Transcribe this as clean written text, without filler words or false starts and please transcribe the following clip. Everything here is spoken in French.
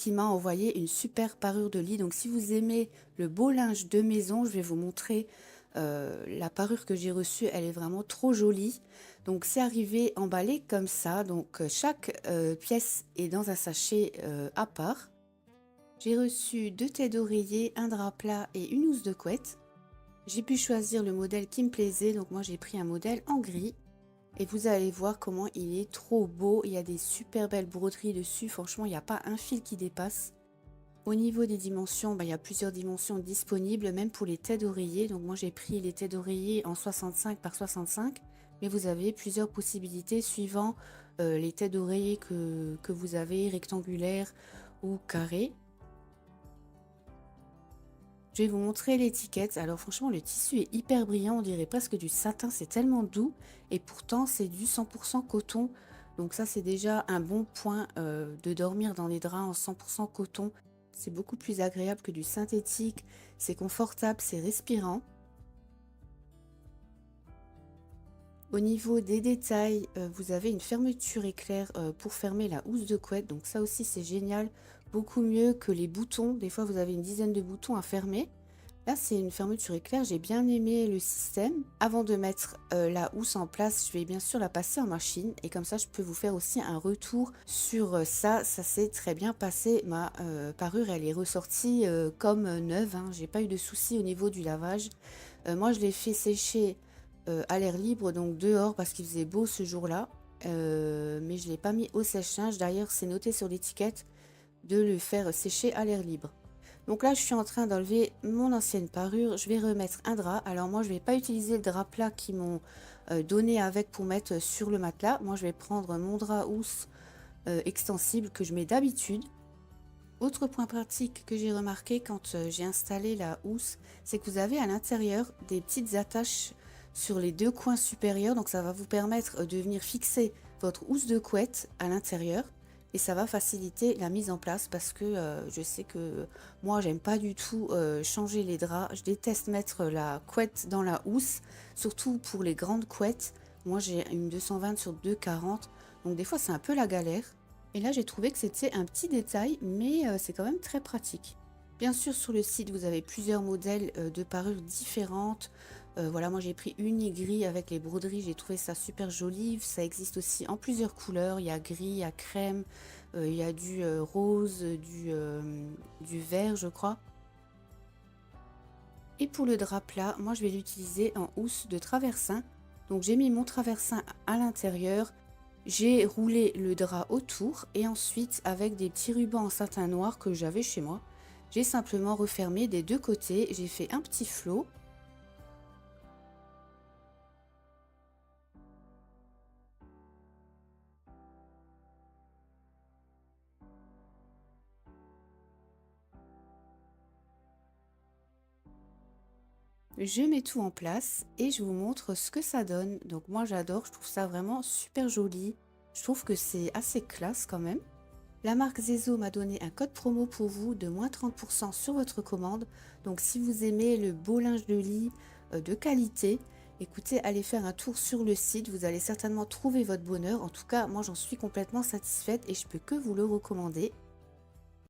qui m'a envoyé une super parure de lit. Donc si vous aimez le beau linge de maison, je vais vous montrer la parure que j'ai reçue. Elle est vraiment trop jolie. Donc c'est arrivé emballé comme ça. Donc chaque pièce est dans un sachet à part. J'ai reçu 2 têtes d'oreiller, un drap plat et une housse de couette. J'ai pu choisir le modèle qui me plaisait, donc moi j'ai pris un modèle en gris. Et vous allez voir comment il est trop beau, il y a des super belles broderies dessus, franchement il n'y a pas un fil qui dépasse. Au niveau des dimensions, il y a plusieurs dimensions disponibles, même pour les têtes d'oreiller. Donc moi j'ai pris les têtes d'oreiller en 65 par 65, mais vous avez plusieurs possibilités suivant les têtes d'oreiller que vous avez, rectangulaires ou carrées. Je vais vous montrer l'étiquette. Alors franchement, le tissu est hyper brillant, on dirait presque du satin, c'est tellement doux. Et pourtant, c'est du 100% coton. Donc ça, c'est déjà un bon point de dormir dans les draps en 100% coton. C'est beaucoup plus agréable que du synthétique. C'est confortable, c'est respirant. Au niveau des détails, vous avez une fermeture éclair pour fermer la housse de couette. Donc ça aussi, c'est génial. Beaucoup mieux que les boutons. Des fois, vous avez une dizaine de boutons à fermer. Là, c'est une fermeture éclair, j'ai bien aimé le système. Avant de mettre la housse en place, je vais bien sûr la passer en machine et comme ça, je peux vous faire aussi un retour sur ça. Ça s'est très bien passé. Ma parure, elle est ressortie comme neuve, hein. J'ai pas eu de soucis au niveau du lavage. Moi, je l'ai fait sécher à l'air libre, donc dehors parce qu'il faisait beau ce jour-là. Mais je l'ai pas mis au sèche-linge. D'ailleurs, c'est noté sur l'étiquette de le faire sécher à l'air libre. Donc là, je suis en train d'enlever mon ancienne parure. Je vais remettre un drap. Alors moi, je ne vais pas utiliser le drap plat qu'ils m'ont donné avec pour mettre sur le matelas. Moi, je vais prendre mon drap housse extensible que je mets d'habitude. Autre point pratique que j'ai remarqué quand j'ai installé la housse, c'est que vous avez à l'intérieur des petites attaches sur les deux coins supérieurs. Donc ça va vous permettre de venir fixer votre housse de couette à l'intérieur. Et ça va faciliter la mise en place parce que je sais que moi j'aime pas du tout changer les draps. Je déteste mettre la couette dans la housse, surtout pour les grandes couettes. Moi j'ai une 220 sur 240, donc des fois c'est un peu la galère. Et là j'ai trouvé que c'était un petit détail, mais c'est quand même très pratique. Bien sûr sur le site vous avez plusieurs modèles de parures différentes. Voilà, moi j'ai pris une gris avec les broderies, j'ai trouvé ça super joli. Ça existe aussi en plusieurs couleurs, il y a gris, il y a crème, il y a du rose, du vert je crois. Et pour le drap plat, moi je vais l'utiliser en housse de traversin. Donc j'ai mis mon traversin à l'intérieur, j'ai roulé le drap autour et ensuite avec des petits rubans en satin noir que j'avais chez moi, j'ai simplement refermé des deux côtés, j'ai fait un petit flot. Je mets tout en place et je vous montre ce que ça donne. Donc moi j'adore, je trouve ça vraiment super joli. Je trouve que c'est assez classe quand même. La marque Zezo m'a donné un code promo pour vous de moins 30% sur votre commande. Donc si vous aimez le beau linge de lit de qualité, écoutez, allez faire un tour sur le site. Vous allez certainement trouver votre bonheur. En tout cas, moi j'en suis complètement satisfaite et je peux que vous le recommander.